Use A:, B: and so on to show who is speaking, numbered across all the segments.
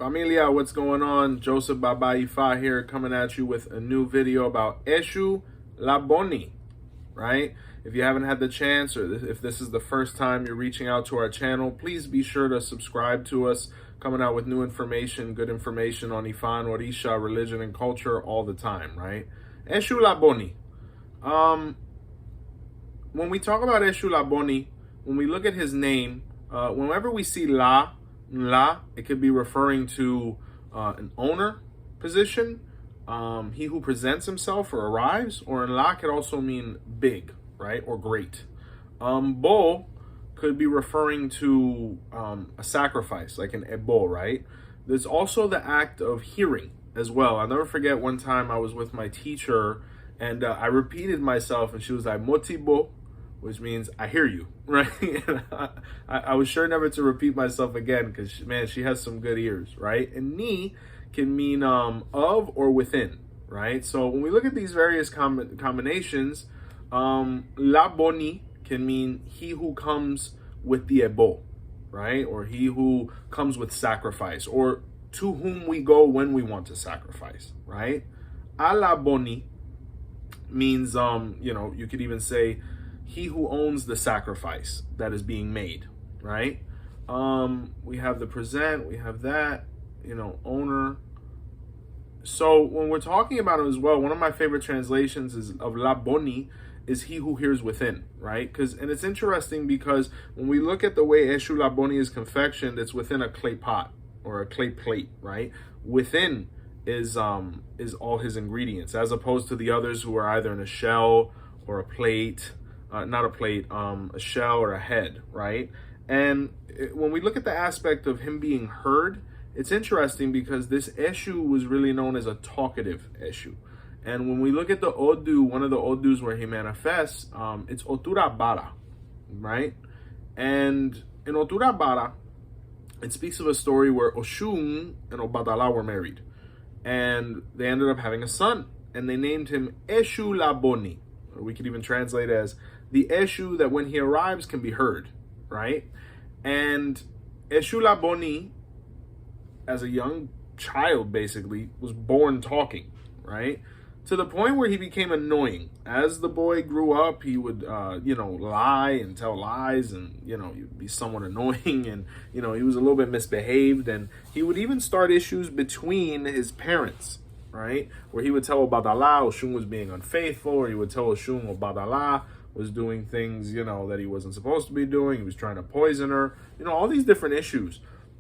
A: Familia, what's going on? Joseph Baba Ifa here, coming at you with a new video about Eshu Laboni, right? If you haven't had the chance, or if this is the first time you're reaching out to our channel, please be sure to subscribe to us, coming out with new information, good information on Ifa and Olorisha, religion and culture all the time, right? Eshu Laboni. When we talk about Eshu Laboni, when we look at his name, whenever we see La, it could be referring to an owner position, he who presents himself or arrives, or in La could also mean big, right, or great. Bo could be referring to a sacrifice, like an ebo, right? There's also the act of hearing as well. I'll never forget one time I was with my teacher and I repeated myself and she was like, Motibo, which means I hear you, right? And I was sure never to repeat myself again because, man, she has some good ears, right? And ni can mean of or within, right? So when we look at these various combinations, Laboni can mean he who comes with the ebo, right? Or he who comes with sacrifice, or to whom we go when we want to sacrifice, right? Alaboni means, you could even say, he who owns the sacrifice that is being made, right? We have the present, we have that, owner. So when we're talking about it as well, one of my favorite translations of Laboni is he who hears within, right? And it's interesting because when we look at the way Eshu Laboni is confectioned, it's within a clay pot or a clay plate, right? Within is all his ingredients, as opposed to the others who are either in a shell or a plate. Not a plate, a shell or a head, right? And when we look at the aspect of him being heard, it's interesting because this Eshu was really known as a talkative Eshu. And when we look at the Odu, one of the Odus where he manifests, it's Otura Bara, right? And in Otura Bara, it speaks of a story where Oshun and Obadala were married. And they ended up having a son. And they named him Eshu Laboni. Or we could even translate it as the Eshu that when he arrives can be heard, right? And Eshu Laboni, as a young child, basically, was born talking, right? To the point where he became annoying. As the boy grew up, he would, lie and tell lies, and, he'd be somewhat annoying, and, he was a little bit misbehaved, and he would even start issues between his parents, right? Where he would tell Obadala Oshun was being unfaithful, or he would tell Oshun Obadala was doing things, that he wasn't supposed to be doing. He was trying to poison her, all these different issues.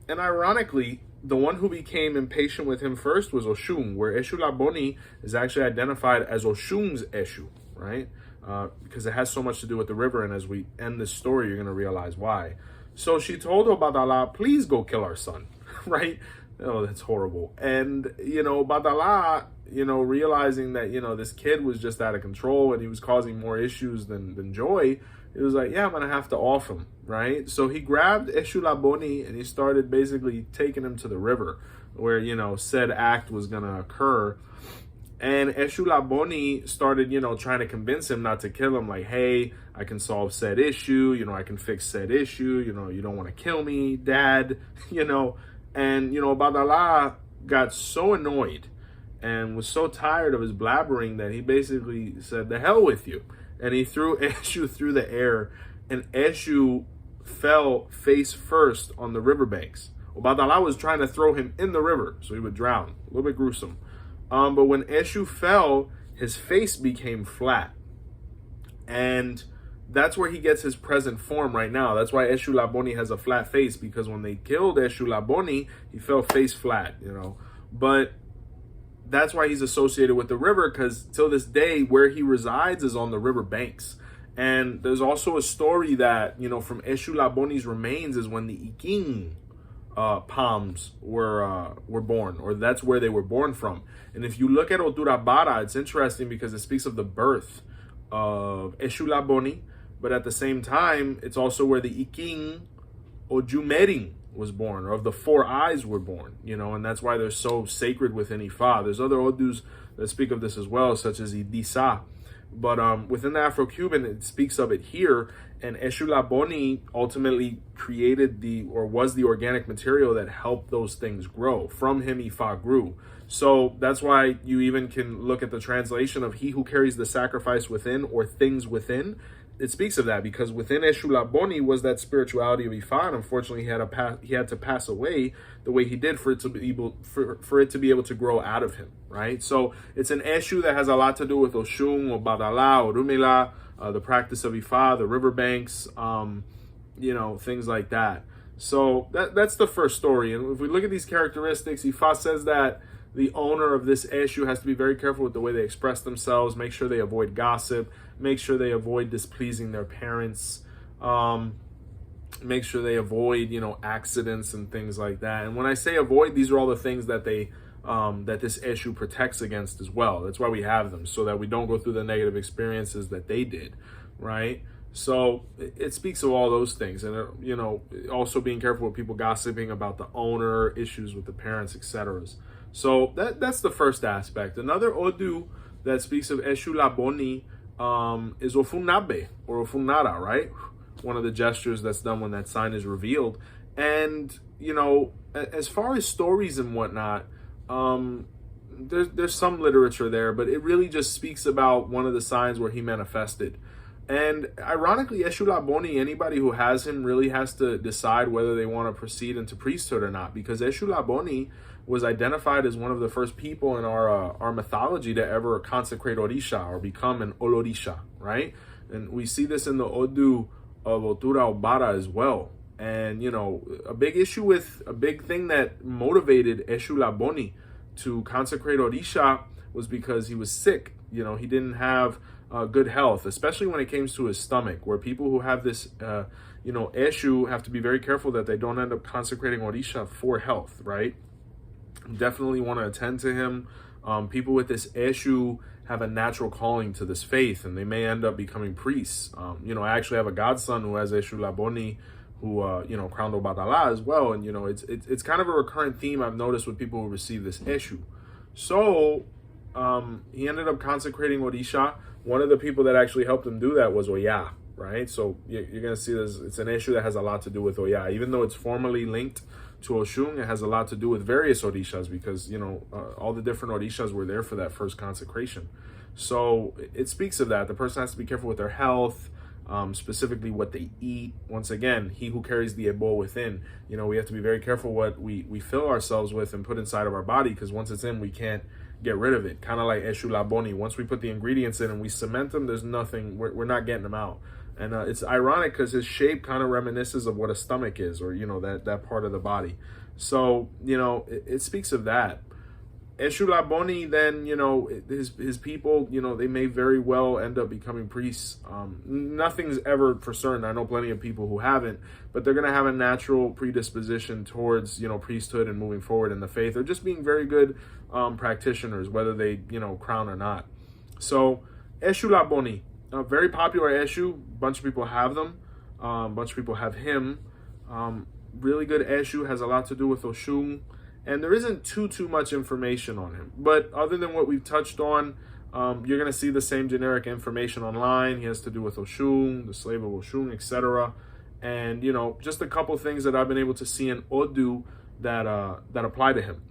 A: And ironically, the one who became impatient with him first was Oshun, where Eshu Laboni is actually identified as Oshun's Eshu, right? Because it has so much to do with the river, and as we end this story, you're going to realize why. So she told Obadala, please go kill our son, right? Oh, that's horrible. And, Badala, realizing that, this kid was just out of control and he was causing more issues than joy, it was like, yeah, I'm going to have to off him, right? So he grabbed Eshu Laboni and he started basically taking him to the river where, said act was going to occur. And Eshu Laboni started, trying to convince him not to kill him. Like, hey, I can solve said issue. I can fix said issue. You don't want to kill me, dad, And, Badala got so annoyed and was so tired of his blabbering that he basically said, the hell with you. And he threw Eshu through the air, and Eshu fell face first on the riverbanks. Badala was trying to throw him in the river so he would drown. A little bit gruesome. But when Eshu fell, his face became flat. And that's where he gets his present form right now. That's why Eshu Laboni has a flat face, because when they killed Eshu Laboni, he fell face flat, But that's why he's associated with the river, because till this day, where he resides is on the river banks. And there's also a story that, from Eshu Laboni's remains is when the Iking palms were born, or that's where they were born from. And if you look at Otura Bara, it's interesting because it speaks of the birth of Eshu Laboni, but at the same time, it's also where the Iking Ojumering was born, or of the four eyes were born, and that's why they're so sacred within Ifa. There's other Odus that speak of this as well, such as Idisa. But within the Afro-Cuban, it speaks of it here. And Eshu Laboni ultimately created was the organic material that helped those things grow. From him, Ifa grew. So that's why you even can look at the translation of he who carries the sacrifice within, or things within. It speaks of that because within Eshu Laboni was that spirituality of Ifa, and unfortunately he had to pass away the way he did for it to be able to grow out of him, right? So it's an Eshu that has a lot to do with Oshun, or Badala, or Rumila, the practice of Ifa, the riverbanks, things like that. So that's the first story. And if we look at these characteristics, Ifa says that the owner of this Eshu has to be very careful with the way they express themselves, make sure they avoid gossip, make sure they avoid displeasing their parents, make sure they avoid, accidents and things like that. And when I say avoid, these are all the things that that this Eshu protects against as well. That's why we have them, so that we don't go through the negative experiences that they did, right? So it speaks of all those things, and also being careful with people gossiping about the owner, issues with the parents, etc. So that's the first aspect. Another Odu that speaks of Eshu Laboni is Ofunabe, or Ofunara, right? One of the gestures that's done when that sign is revealed. And, as far as stories and whatnot, there's some literature there, but it really just speaks about one of the signs where he manifested. And ironically, Eshu Laboni, anybody who has him really has to decide whether they want to proceed into priesthood or not, because Eshu Laboni was identified as one of the first people in our mythology to ever consecrate Orisha or become an Olorisha, right? And we see this in the Odu of Otura Obara as well. And, a big thing that motivated Eshu Laboni to consecrate Orisha was because he was sick. He didn't have good health, especially when it came to his stomach, where people who have this, Eshu have to be very careful that they don't end up consecrating Orisha for health, right? Definitely want to attend to him. People with this Eshu have a natural calling to this faith, and they may end up becoming priests. I actually have a godson who has Eshu Laboni, who crowned Obadala as well, and it's kind of a recurrent theme I've noticed with people who receive this Eshu. So he ended up consecrating Orisha. One of the people that actually helped him do that was Oya, right? So you're gonna see this. It's an Eshu that has a lot to do with Oya, even though it's formally linked to Oshun. It has a lot to do with various Orishas because all the different Orishas were there for that first consecration. So it speaks of that. The person has to be careful with their health. Specifically what they eat. Once again, he who carries the ebo within, we have to be very careful what we fill ourselves with and put inside of our body, because once it's in, we can't get rid of it. Kind of like Eshu Laboni. Once we put the ingredients in and we cement them, there's nothing, we're not getting them out. And it's ironic because his shape kind of reminisces of what a stomach is, or that part of the body. So it speaks of that. Eshu Laboni, then, his people, they may very well end up becoming priests. Nothing's ever for certain. I know plenty of people who haven't, but they're going to have a natural predisposition towards, priesthood and moving forward in the faith, or just being very good practitioners, whether they, crown or not. So Eshu Laboni, a very popular Eshu. Bunch of people have them. Bunch of people have him. Really good Eshu, has a lot to do with Oshun. And there isn't too much information on him. But other than what we've touched on, you're going to see the same generic information online. He has to do with Oshun, the slave of Oshun, etc. And, just a couple things that I've been able to see in Odu that apply to him,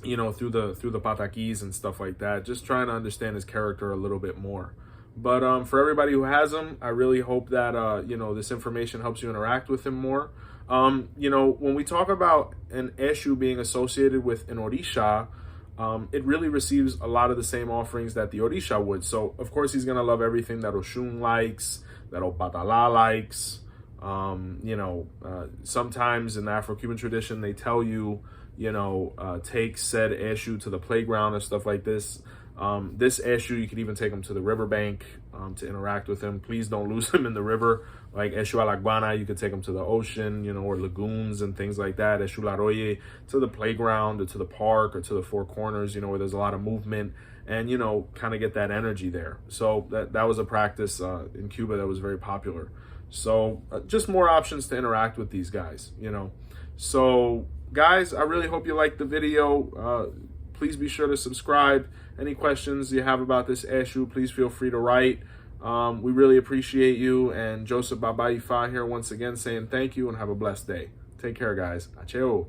A: through the patakis and stuff like that. Just trying to understand his character a little bit more. But for everybody who has him, I really hope that, this information helps you interact with him more. When we talk about an Eshu being associated with an Orisha, it really receives a lot of the same offerings that the Orisha would. So, of course, he's going to love everything that Oshun likes, that Opatala likes. Sometimes in the Afro-Cuban tradition, they tell you, take said Eshu to the playground and stuff like this. This Eshu, you could even take him to the riverbank to interact with him. Please don't lose him in the river. Like Eshu Alagbana, you could take him to the ocean, or lagoons and things like that. Eshu Laroye, to the playground or to the park or to the Four Corners, where there's a lot of movement, and, kind of get that energy there. So that was a practice in Cuba that was very popular. So just more options to interact with these guys, So guys, I really hope you liked the video. Please be sure to subscribe. Any questions you have about this Eshu, please feel free to write. We really appreciate you. And Joseph Babaifa here once again saying thank you and have a blessed day. Take care, guys. Acheo.